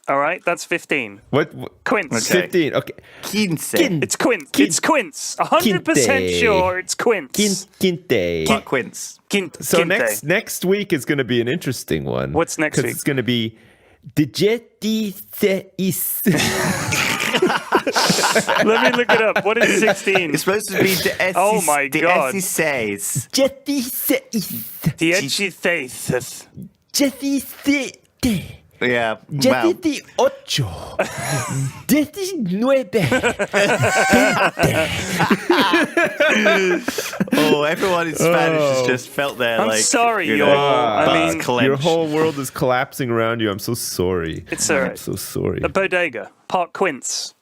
All right, that's 15. What? Quinze. Okay. 15. Okay. Quinze. It's Quinze. It's Quinze. 100% sure it's Quinze. Quinte. What Quinze? So Quinte. next week is going to be an interesting one. What's next week? Because it's going to be Digetiseis. Let me look it up. What is 16? It's supposed to be the Oh my God. says. Digetiseis. The edgy faith. Digetiseis. Yeah. Wow. 18. 19. Oh, everyone in Spanish has just felt their I'm sorry, y'all. I mean, Your whole world is collapsing around you. I'm so sorry. It's all right. I'm so sorry. A bodega, Park Quinze.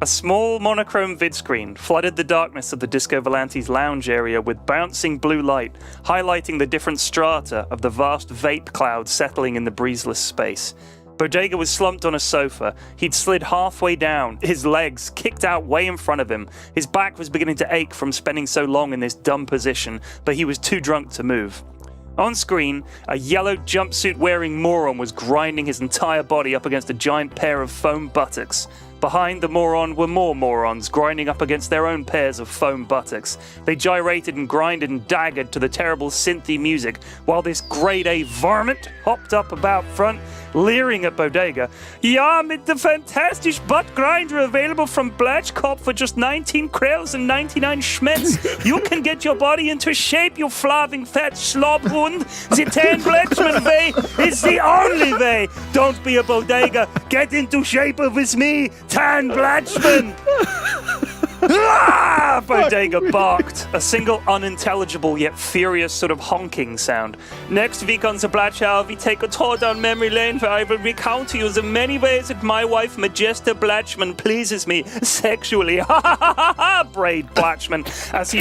A small monochrome vid screen flooded the darkness of the Disco Volante's lounge area with bouncing blue light, highlighting the different strata of the vast vape cloud settling in the breezeless space. Bodega was slumped on a sofa. He'd slid halfway down, his legs kicked out way in front of him. His back was beginning to ache from spending so long in this dumb position, but he was too drunk to move. On screen, a yellow jumpsuit-wearing moron was grinding his entire body up against a giant pair of foam buttocks. Behind the moron were more morons, grinding up against their own pairs of foam buttocks. They gyrated and grinded and daggered to the terrible synthy music, while this grade-A varmint hopped up about front, leering at Bodega. Ja, mit the fantastic butt grinder available from Blatchkop for just 19 krells and 99 schmetz. You can get your body into shape, you flaving fat schlobhund. The 10 Blatchman way is the only way. Don't be a Bodega. Get into shape with me. Tan Blatchman! Ah! Bodega barked, a single unintelligible yet furious sort of honking sound. Next week on the Blatchow, we take a tour down memory lane where I will recount to you the many ways that my wife Majesta Blatchman pleases me sexually. Ha ha ha ha ha! Brayed Blatchman as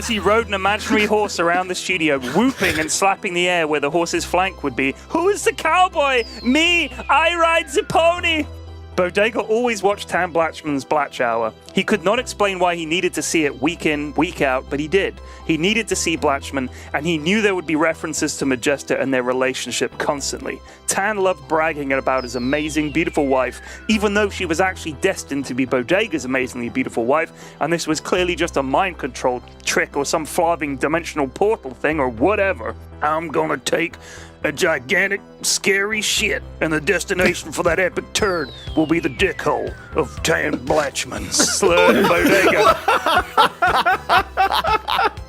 he rode an imaginary horse around the studio, whooping and slapping the air where the horse's flank would be. Who is the cowboy? Me! I ride the pony! Bodega always watched Tan Blatchman's Blatch Hour. He could not explain why he needed to see it week in, week out, but he did. He needed to see Blatchman, and he knew there would be references to Majesta and their relationship constantly. Tan loved bragging about his amazing, beautiful wife, even though she was actually destined to be Bodega's amazingly beautiful wife, and this was clearly just a mind control trick or some flogging dimensional portal thing or whatever. I'm gonna take a gigantic, scary shit, and the destination for that epic turd will be the dick hole of Tan Blatchman, slurred Bodega.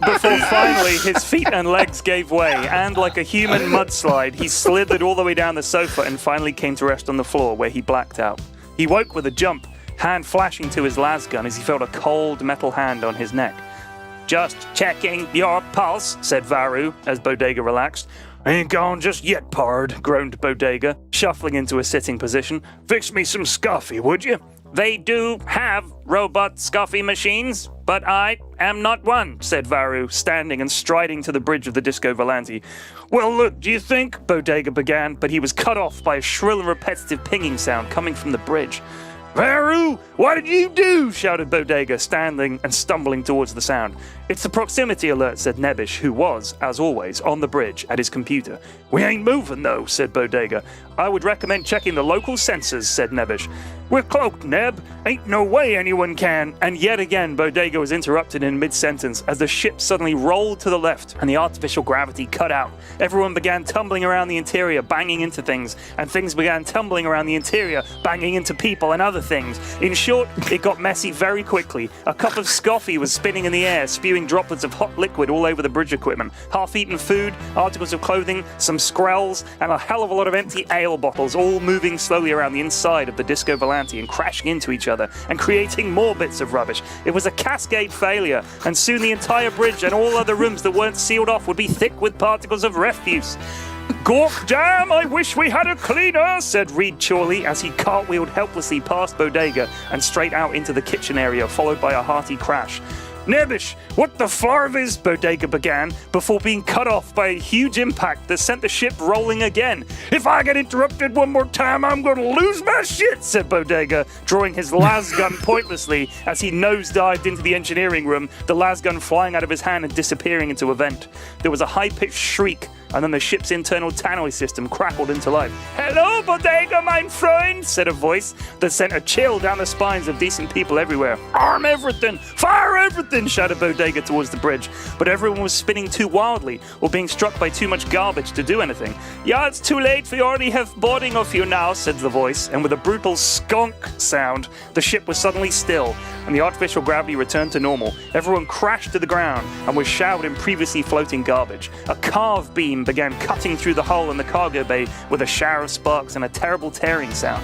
Before finally his feet and legs gave way, and like a human mudslide, he slithered all the way down the sofa and finally came to rest on the floor, where he blacked out. He woke with a jump, hand flashing to his lasgun as he felt a cold metal hand on his neck. Just checking your pulse, said Varu, as Bodega relaxed. Ain't gone just yet, pard, groaned Bodega, shuffling into a sitting position. Fix me some scoffy, would you? They do have robot scoffy machines, but I am not one, said Varu, standing and striding to the bridge of the Disco Volante. Well, look, do you think, Bodega began, but he was cut off by a shrill and repetitive pinging sound coming from the bridge. Varu, what did you do? Shouted Bodega, standing and stumbling towards the sound. It's the proximity alert, said Nebish, who was, as always, on the bridge at his computer. We ain't moving, though, said Bodega. I would recommend checking the local sensors, said Nebish. We're cloaked, Neb. Ain't no way anyone can. And yet again, Bodega was interrupted in mid-sentence as the ship suddenly rolled to the left and the artificial gravity cut out. Everyone began tumbling around the interior, banging into things, and things began tumbling around the interior, banging into people and other things. In short, it got messy very quickly. A cup of scoffy was spinning in the air, spewing droplets of hot liquid all over the bridge equipment. Half-eaten food, articles of clothing, some skrells, and a hell of a lot of empty ale bottles, all moving slowly around the inside of the Disco Volante and crashing into each other and creating more bits of rubbish. It was a cascade failure, and soon the entire bridge and all other rooms that weren't sealed off would be thick with particles of refuse. Gork damn, I wish we had a cleaner, said Reed Chorley as he cartwheeled helplessly past Bodega and straight out into the kitchen area, followed by a hearty crash. Nebish, what the flarvis? Bodega began, before being cut off by a huge impact that sent the ship rolling again. If I get interrupted one more time, I'm going to lose my shit, said Bodega, drawing his lasgun pointlessly as he nosedived into the engineering room, the lasgun flying out of his hand and disappearing into a vent. There was a high-pitched shriek and then the ship's internal tannoy system crackled into life. "Hello, Bodega, mein Freund," said a voice that sent a chill down the spines of decent people everywhere. "Arm everything! Fire everything!" shouted Bodega towards the bridge, but everyone was spinning too wildly or being struck by too much garbage to do anything. "Yeah, it's too late. We already have boarding of you now," said the voice, and with a brutal skunk sound, the ship was suddenly still, and the artificial gravity returned to normal. Everyone crashed to the ground and was showered in previously floating garbage. A carve beam began cutting through the hull in the cargo bay with a shower of sparks and a terrible tearing sound.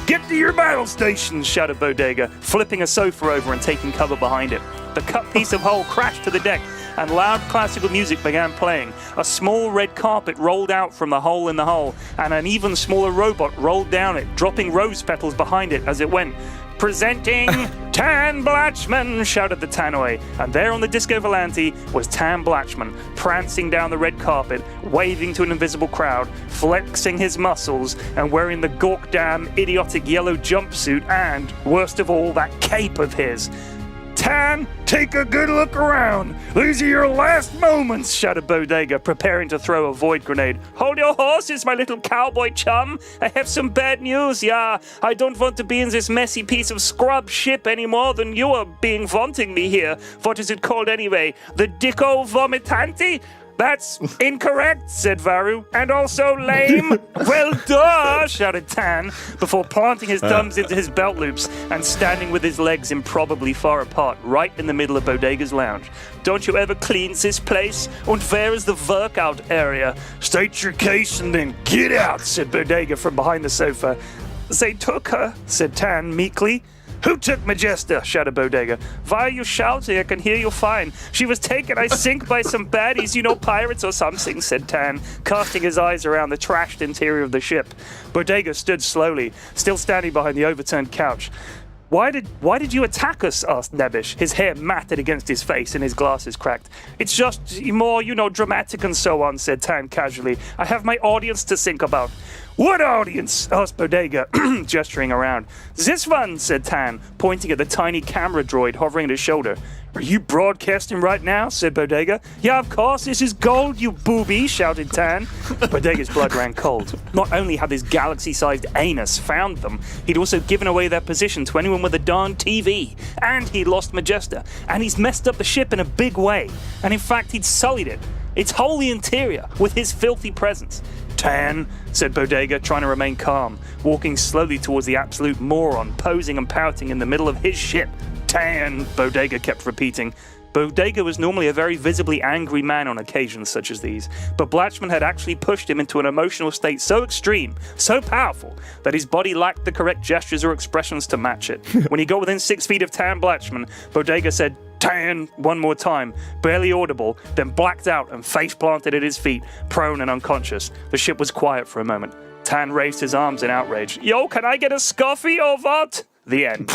"Get to your battle stations," shouted Bodega, flipping a sofa over and taking cover behind it. The cut piece of hull crashed to the deck, and loud classical music began playing. A small red carpet rolled out from the hole in the hull, and an even smaller robot rolled down it, dropping rose petals behind it as it went. "Presenting Tan Blatchman," shouted the tannoy, and there on the Disco Volante was Tan Blatchman, prancing down the red carpet, waving to an invisible crowd, flexing his muscles, and wearing the gawk-damn idiotic yellow jumpsuit and, worst of all, that cape of his. "Tan, take a good look around. These are your last moments," shouted Bodega, preparing to throw a void grenade. "Hold your horses, my little cowboy chum. I have some bad news, yeah. I don't want to be in this messy piece of scrub ship any more than you are being vaunting me here. What is it called anyway? The Dicko Vomitanti? That's incorrect," said Varu. "And also lame." "Well, duh," shouted Tan, before planting his thumbs into his belt loops and standing with his legs improbably far apart, right in the middle of Bodega's lounge. "Don't you ever clean this place? And where is the workout area?" "State your case and then get out," said Bodega from behind the sofa. "They took her," said Tan meekly. "Who took Majesta?" shouted Bodega. "Why are you shouting? I can hear you fine. She was taken, I think, by some baddies, pirates or something," said Tan, casting his eyes around the trashed interior of the ship. Bodega stood slowly, still standing behind the overturned couch. Why did you attack us?" asked Nebish, his hair matted against his face and his glasses cracked. "It's just more, dramatic and so on," said Tan casually. "I have my audience to think about." "What audience?" asked Bodega, gesturing around. "This one," said Tan, pointing at the tiny camera droid hovering at his shoulder. "Are you broadcasting right now?" said Bodega. "Yeah, of course, this is gold, you booby," shouted Tan. Bodega's blood ran cold. Not only had his galaxy-sized anus found them, he'd also given away their position to anyone with a darn TV. And he'd lost Majesta. And he's messed up the ship in a big way. And in fact, he'd sullied it, its whole interior, with his filthy presence. "Tan," said Bodega, trying to remain calm, walking slowly towards the absolute moron, posing and pouting in the middle of his ship. "Tan," Bodega kept repeating. Bodega was normally a very visibly angry man on occasions such as these, but Blatchman had actually pushed him into an emotional state so extreme, so powerful, that his body lacked the correct gestures or expressions to match it. When he got within 6 feet of Tan Blatchman, Bodega said, "Tan," one more time, barely audible, then blacked out and face-planted at his feet, prone and unconscious. The ship was quiet for a moment. Tan raised his arms in outrage. "Yo, can I get a scoffy or what?" The end.